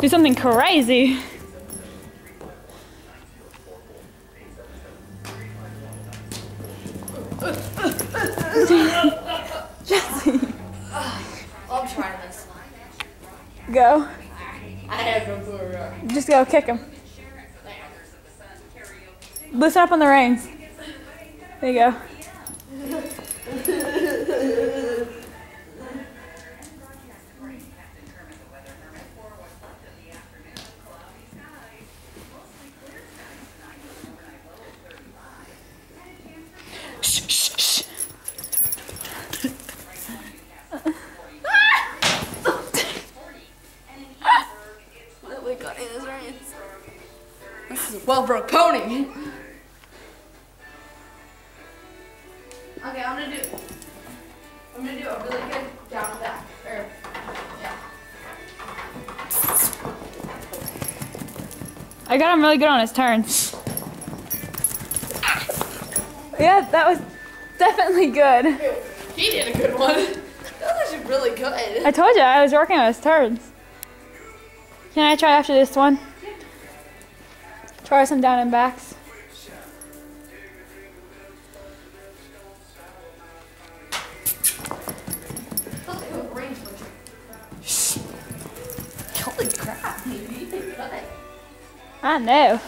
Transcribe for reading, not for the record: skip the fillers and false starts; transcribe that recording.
Do something crazy. Jesse. I'm trying this. Go. I have no clue. Just go kick him. Loosen up on the reins. There you go. Shh, shh, shh. Literally got in his reins. This is well for a pony. Okay, I'm gonna do a really good down and back. Or, yeah. I got him really good on his turns. Yeah, that was definitely good. He did a good one. That was actually really good. I told you, I was working on his turns. Can I try after this one? Try some down and backs. Holy crap, baby. I know.